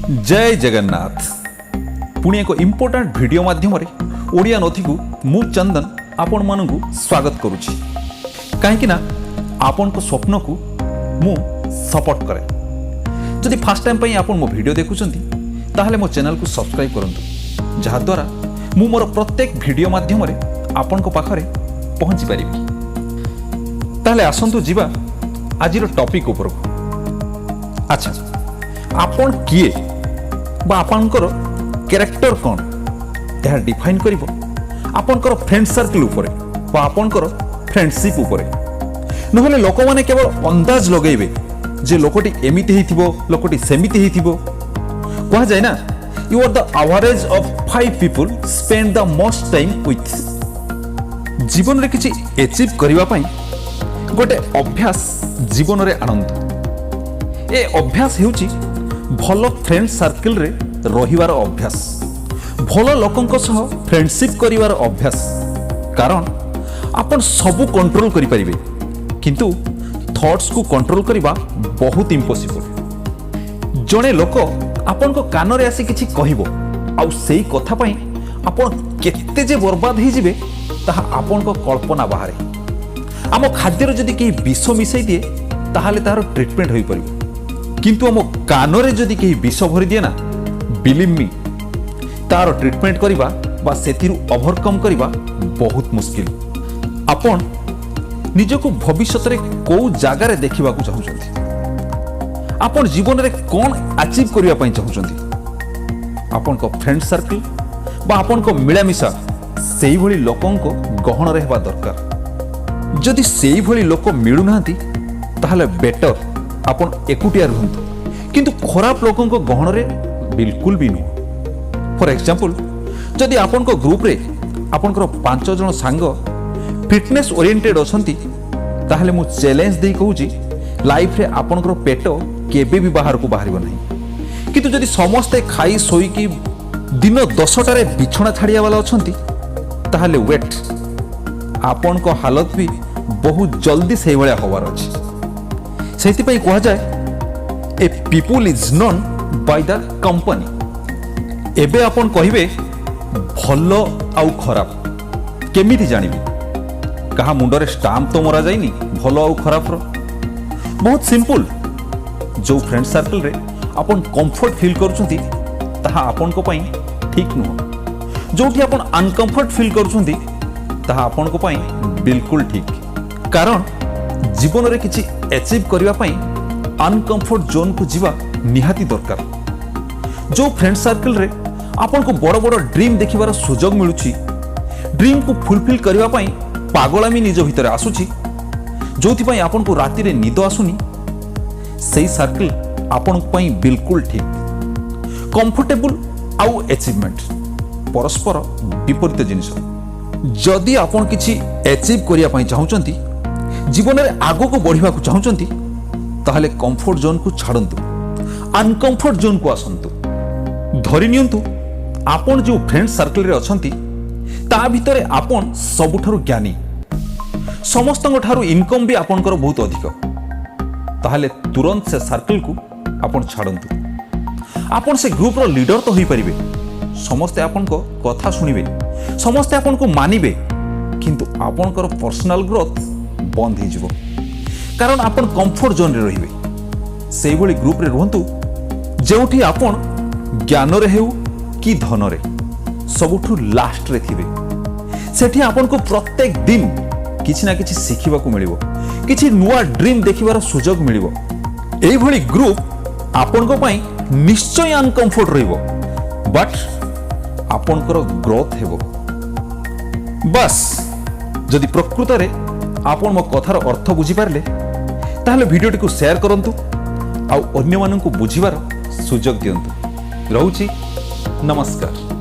जय जगन्नाथ पुणी एक इम्पोर्टाट वीडियो माध्यम ओडिया नथी को मु चंदन आपण मानू स्वागत करुछि कहीं आपण को स्वप्न को मु सपोर्ट करे जदि फास्ट टाइम पई आपण मो वीडियो देखुछंती ताहले मो चैनल को सब्सक्राइब करंतु जहा द्वारा मु मोर प्रत्येक वीडियो माध्यम आपण को पाखरे पहुंची परिबी। ताहले आसंतु जीवा आजिर टॉपिक ऊपर को। अच्छा आपण किए बा आपणकर कैरेक्टर कौन यह डिफाइन करिवो आपणकर फ्रेंड सर्कल ऊपर बा आपणकर फ्रेंडशिप ऊपर नहले लोक माने केवल अंदाज लगेबे जे लोकटी एमिति हेथिबो लोकटी सेमिति हेथिबो कहा जाय ना you are the average of 5 people spend the most time with. जीवन रे किछि अचीव करिवा पई गोटे अभ्यास जीवन रे आनंद ए अभ्यास हेउची भल फ्रेंड सर्कल रे रहिवार अभ्यास भल लोकंक सह फ्रेंडशिप करिवार अभ्यास कारण आपण सबु कंट्रोल करि परिबे किंतु थॉट्स को कंट्रोल करिबा बहुत इम्पॉसिबल। जणे लोक आपण को कान रे आसी किछि कहिबो आ सेही कथा पई आपण केते जे बर्बाद हे जिवे ताहा आपण को कल्पना बाहरे। आम खाद्य जदि केही विष मिसई दिए ताहाले तार ट्रीटमेंट होई परिबो किंतु आम कान रे जदि केही विष भरी दिए ना बिलीव मी तार ट्रीटमेंट करिबा बा सेथिरु ओवरकम करिबा बहुत मुश्किल। आपण निजको भविष्यत रे को जागा रे देखिबा को चाहुचंती आपण जीवन रे कोन अचीव करिया पई चाहुचंती आपण को फ्रेंड सर्कल बा आपण को मिलामिशा सेही भली लोकन को गहन रहबा दरकार। जदि सेही भली लोक मिलु नांती ताहले बेटर आपण एकुटिया रहंतु किंतु खराब लोकन को गहन रे बिल्कुल भी नु। फॉर एग्जांपल जदि आपण को ग्रुप रे आपण को 5 जण सांग फिटनेस ओरिएंटेड अछंती ताहले मु चैलेंज देई कहूची लाइफ रे आपण को पेट केबे भी बाहर को बाहरिबो नहीं किंतु जदि समस्त खाई सोई की दिन 10टा रे बिछणा छाड़िया वाला अछंती ताहले वेट आपण को हालत भी बहुत जल्दी से भलिया होवार अछि। सेति पई कहा जाय a people is known by the company. एबे आपण कहिबे भलो आउ खराब केमिति जानिबी कहा मुंडरे स्टाम्प तो मरा जाइनी भलो आउ खराब रो बहुत सिंपल जो फ्रेंड सर्कल रे आपण कंफर्ट फील करूछंती ताहा आपण को पई ठीक नुह जोठी आपण अनकंफर्ट फील करूछंती ताहा आपण को पई बिल्कुल ठीक कारण जीवन रे किछि अचीव करिवा पई अनकंफर्ट जोन को जीवा निहाती दरकार। जो फ्रेंड सर्कल रे आपण को बड़ बड़ ड्रीम देखिबार सुजोग मिलुछि ड्रीम को फुलफिल करिवा पई पागलामी निज भितर आसुछि जोथि पई आपण को राति रे निद आसुनी सेही सर्कल आपण पई बिल्कुल ठीक। कंफर्टेबल आउ अचीवमेंट परस्पर विपरीत जिनिस जदि आपण किछि अचीव करिया पई चाहुचंती जीवन रे आगो को बढ़िबा को चाहुचंती ताहले कंफर्ट जोन को छाडंतु अनकंफर्ट जोन को आसंतु। धरि नियंतु आपण जो फ्रेंड सर्कल रे अछंती ता भितरे आपण सबुठारु ज्ञानी समस्तंग ठारु इनकम भी आपनकर बहुत अधिक ताहले तुरंत से सर्कल को आपण छाडंतु। आपण से ग्रुप रो लीडर तो होई परिबे समस्ते आपण को कथा सुनिबे समस्ते आपण को मानिबे किंतु आपनकर पर्सनल ग्रोथ बंद हो जिवो कारण आपण कंफर्ट जोन रे रहिबे सेही भली ग्रुप रे रहंतु जेउठी आपण ज्ञान रे हेउ कि धन रे सबुठु लास्ट रे थिबे सेठी आपण को प्रत्येक दिन किछि ना किछि सिखिबा को मिलिबो किछि नुवा ड्रीम देखिबार सुजोग मिलिबो एही भली ग्रुप आपण को पई निश्चय अनकंफर्ट रहिबो बट आपणकर ग्रोथ हेबो। बस जदि प्रकृत रे आपण मो कथार अर्थ बुझी पारले ताहले वीडियोटी को शेयर करंतु आउ अन्य मानन को बुझिबार सुजोग दियंतु। रहउची नमस्कार।